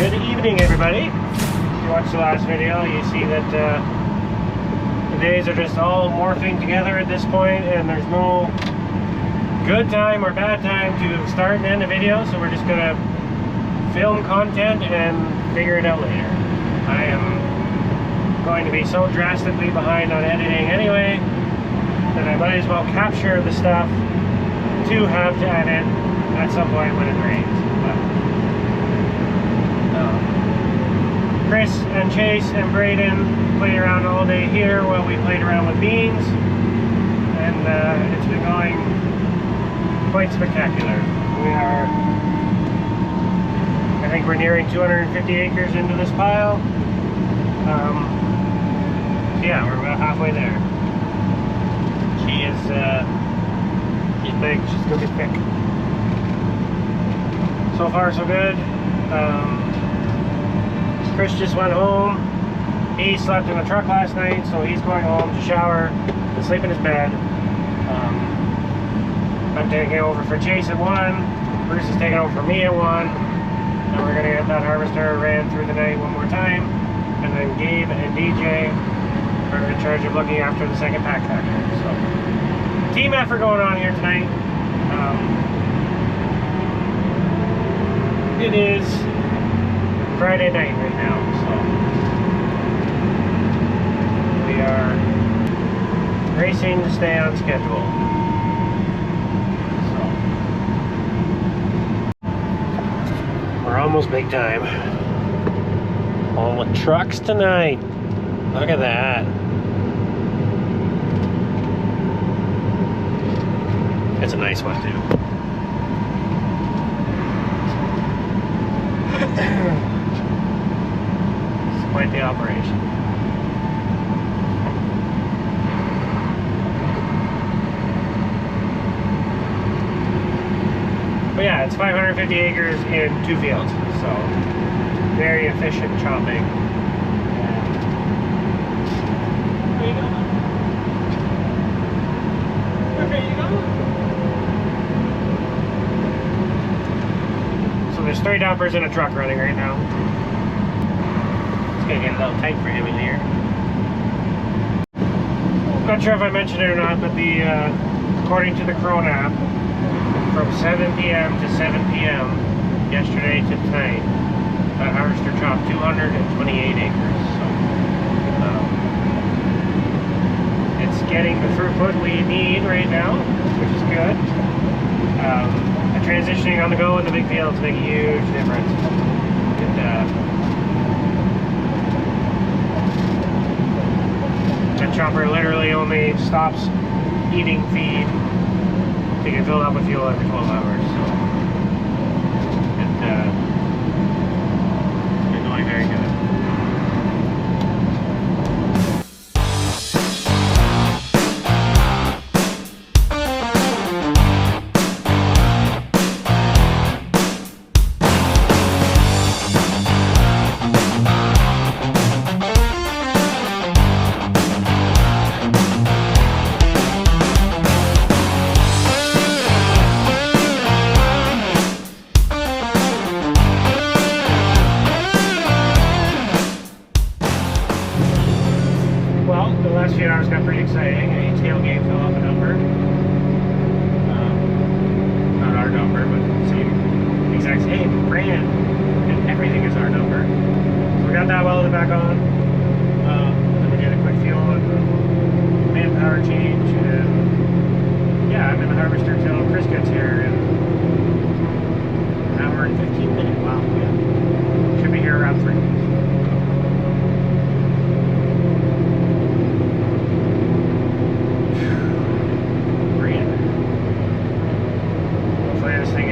Good evening, everybody. If you watched the last video, you see that the days are just all morphing together at this point, and there's no good time or bad time to start and end a video, so we're just gonna film content and figure it out later. I am going to be so drastically behind on editing anyway that I might as well capture the stuff to have to edit at some point when it rains. Chris and Chase and Braden played around all day here while we played around with beans, and it's been going quite spectacular. We are, I think we're nearing 250 acres into this pile. So yeah, we're about halfway there. She is, she's big, she's gonna be thick. So far so good. Chris just went home. He slept in the truck last night, so he's going home to shower and sleep in his bed. I'm taking over for Chase at 1. Bruce is taking over for me at 1. And we're gonna get that harvester ran through the night one more time. And then Gabe and DJ are in charge of looking after the second pack factor. So, team effort going on here tonight. It is Friday night right now, so we are racing to stay on schedule. So we're almost big time. On with trucks tonight. Look at that. It's a nice one too. Quite the operation. But yeah, it's 550 acres in 2 fields, so very efficient chopping. Where you going? Where you going? So there's 3 dumpers in a truck running right now. It's gonna get a little tight for him in here. Not sure if I mentioned it or not, but the according to the Chrome app, from 7 p.m. to 7 p.m. yesterday to tonight, that harvester chopped 228 acres. So it's getting the throughput we need right now, which is good. The transitioning on the go in the big fields make a huge difference. That chopper literally only stops eating feed to get filled up with fuel every 12 hours. So it's been going very good. Last few hours got pretty exciting. A tailgate fell off a number. Not our number, but same exact same brand, and everything is our number. So we got that welded back on. Then we did a quick fuel and manpower change, and yeah, I'm in the harvester till Chris gets here in an hour and 15 minutes. Wow, yeah. Should be here around 3.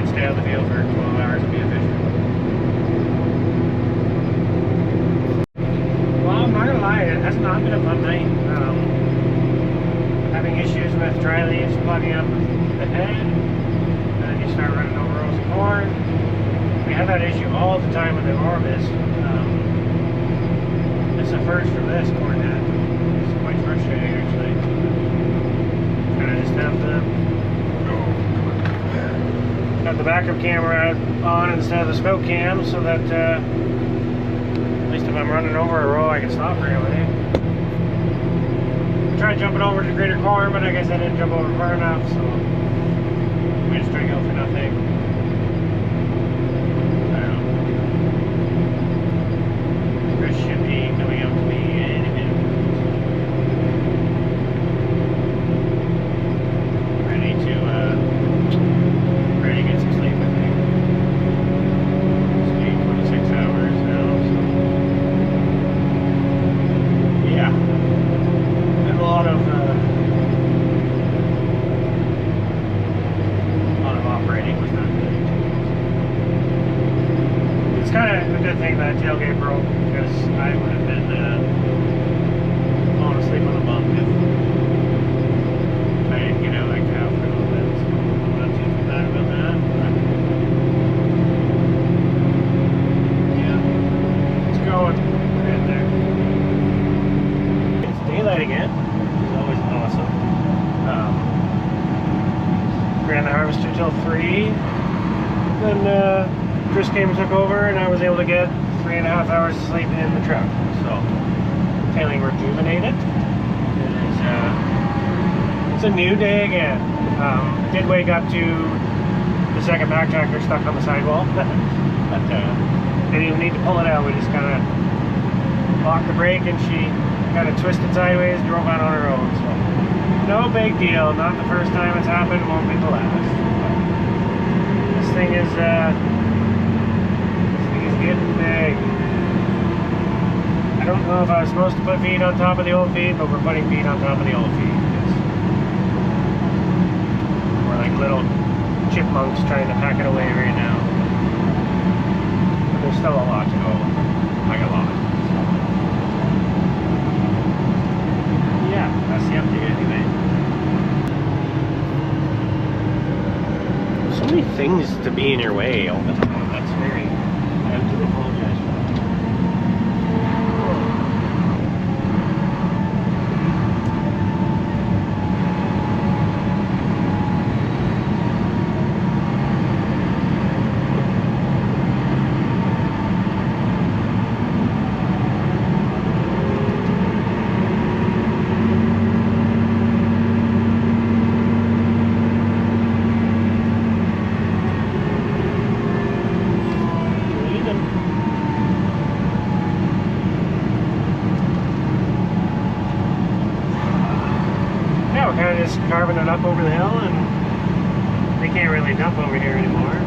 Stay out of the field for 12 hours and be efficient. Well, I'm not gonna lie, it has not been a fun night. Having issues with dry leaves plugging up the head, and then you start running over rows of corn. We have that issue all the time with the Orbis. It's a first for this corn head. It's quite frustrating actually. Kind of just have to got the backup camera on instead of the scope cam so that least if I'm running over a row, I can stop right away. Tried jumping over to greater corn, but I guess I didn't jump over far enough, so we just strike out for nothing. I don't know. Chris should be coming up to me any minute. Ready to get some sleep, I think. It's 26 hours now, so yeah. And a lot of operating was not good. It's kind of a good thing that tailgate broke, because I would have been falling asleep on the bunk if I didn't get out like that for a little bit. So I'm not too bad about that. But yeah, it's going right there. It's daylight again, which is always awesome. Ran the harvester till 3. Then Chris came and took over, and I was able to get 3.5 hours of sleep in the truck. So, feeling rejuvenated. It's a new day again. Did wake up to the second back tractor stuck on the sidewall, but didn't even need to pull it out. We just kind of locked the brake, and she kind of twisted sideways, drove out on her own. So, no big deal. Not the first time it's happened. Won't be the last. But this thing is getting big. I don't know if I was supposed to put feed on top of the old feed, but we're putting feed on top of the old feed. We're like little chipmunks trying to pack it away right now. But there's still a lot to go. Like a lot. Yeah, that's the update anyway. So many things to be in your way all the time. That's very... I do apologize for that. Kind of just carving it up over the hill, and they can't really dump over here anymore.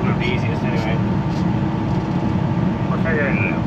Not the easiest anyway. We're figuring it out.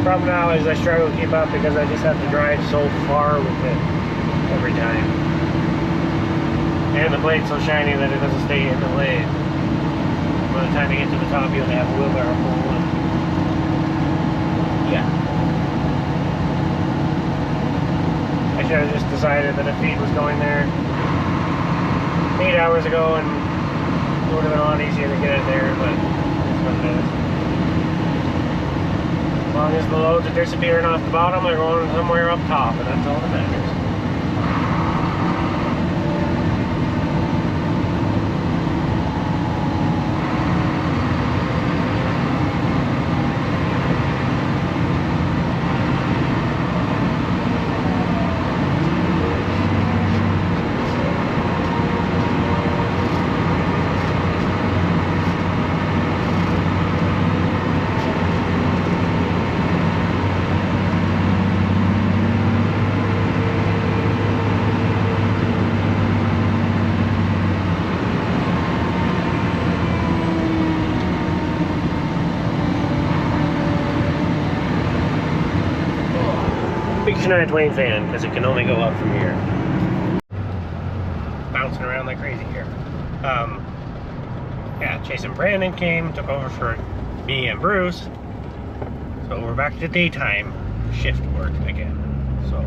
Problem now is I struggle to keep up because I just have to drive so far with it every time. And the blade's so shiny that it doesn't stay in the blade. By the time you get to the top, you only have a wheelbarrow full one. Yeah. I should have just decided that a feed was going there 8 hours ago, and it would have been a lot easier to get it there, but that's what it is. As long as the loads are disappearing off the bottom, they're going somewhere up top, and that's all that matters. United Dwayne fan because it can only go up from here. Bouncing around like crazy here. Yeah, Chase and Brandon came, took over for me and Bruce. So we're back to daytime shift work again. So,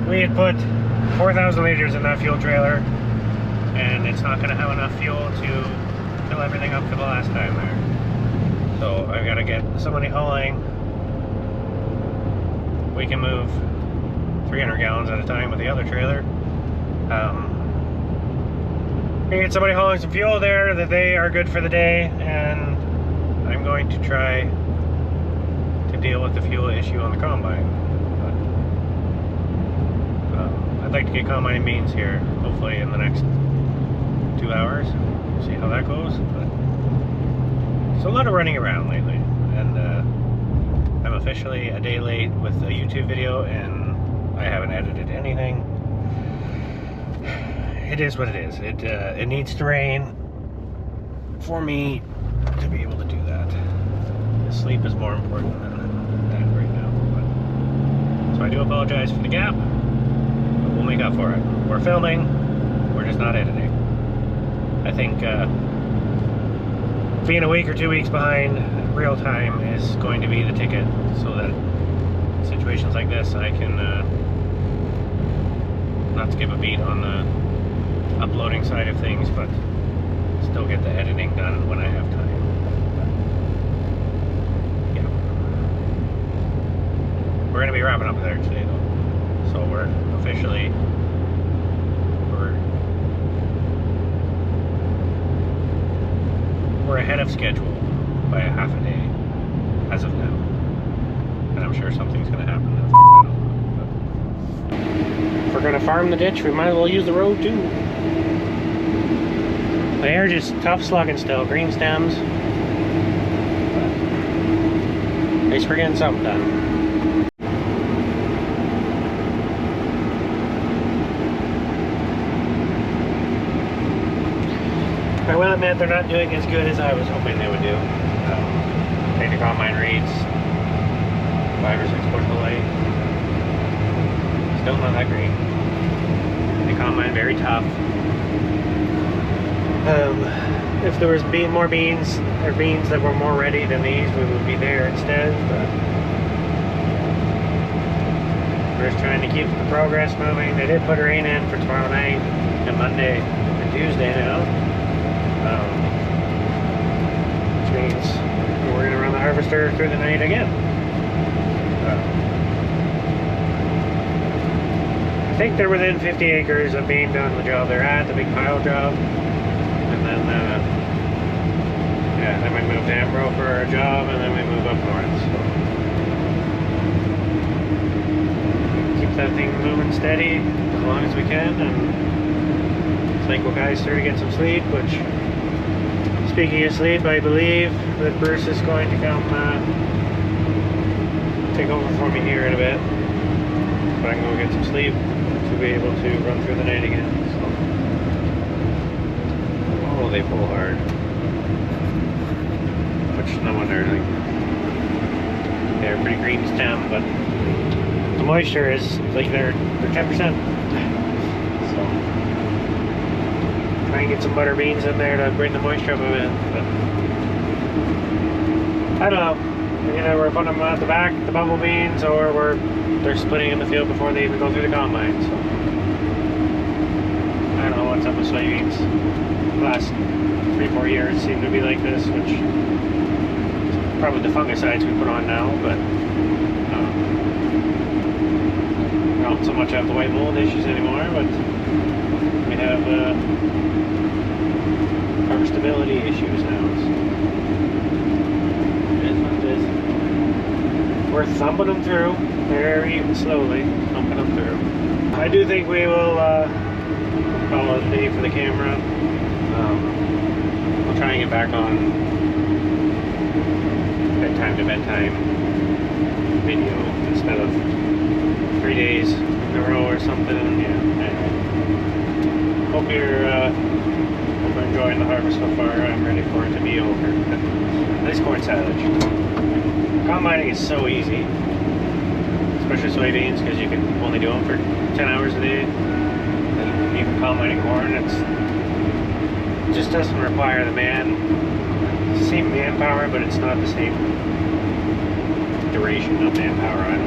we had put 4,000 liters in that fuel trailer, and it's not going to have enough fuel to fill everything up for the last time there. So I've got to get somebody hauling. We can move 300 gallons at a time with the other trailer. We get somebody hauling some fuel there that they are good for the day, and I'm going to try to deal with the fuel issue on the combine. But, I'd like to get combine beans here, hopefully in the next 2 hours. See how that goes. But it's a lot of running around lately, and I'm officially a day late with a YouTube video, and I haven't edited anything. It is what it is. It needs to rain for me to be able to do that. Sleep is more important than that right now. But, so I do apologize for the gap, but we'll make up for it. We're filming, we're just not editing. I think being a week or 2 weeks behind real time is going to be the ticket, so that situations like this I can not skip a beat on the uploading side of things, but still get the editing done when I have time. Yeah. We're going to be wrapping up there today though. So we're officially we're ahead of schedule by a half a day as of now. And I'm sure something's going to happen. If we're going to farm the ditch, we might as well use the road too. They're just tough slugging still, green stems. At least we're getting something done. I will admit they're not doing as good as I was hoping they would do. I think the combine reads 5 or 6 bushel light. Still not that great. The combine very tough. If there was more beans, or beans that were more ready than these, we would be there instead, but we're just trying to keep the progress moving. They did put rain in for tomorrow night and Monday and Tuesday now, which means we're going to run the harvester through the night again. I think they're within 50 acres of being done the job they're at, the big pile job. And then, yeah, then we move to Ambro for our job, and then we move up north. So keep that thing moving steady as long as we can, and cycle guys through to get some sleep. Which, speaking of sleep, I believe that Bruce is going to come take over for me here in a bit. But I'm going to get some sleep to be able to run through the night again. So. Oh, they pull hard. Which, no wonder, like, they're pretty green stem, but the moisture is, like, they're 10%. So, try and get some butter beans in there to bring the moisture up a bit, but I don't know. Either we're putting them at the back, the bubble beans, or they're splitting in the field before they even go through the combine, so I don't know what's up with soybeans. The last 3-4 years seem to be like this, which is probably the fungicides we put on now, but we don't so much have the white mold issues anymore, but we have harvestability issues now. So it is what it is. We're thumping them through, very slowly, thumping them through. I do think we will call it a day for the camera. We'll try and get back on bedtime to bedtime video instead of 3 days in a row or something. Yeah. Hope you're enjoying the harvest so far. I'm ready for it to be over. Nice corn silage. Combining is so easy, especially soybeans, because you can only do them for 10 hours a day. And even combining corn, it just doesn't require the same manpower, but it's not the same duration of manpower.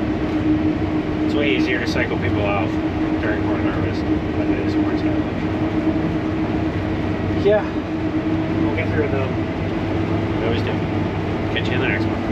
It's way easier to cycle people off during corn harvest than it is corn silage. Yeah, we'll get through it though. We always do. Catch you in the next one.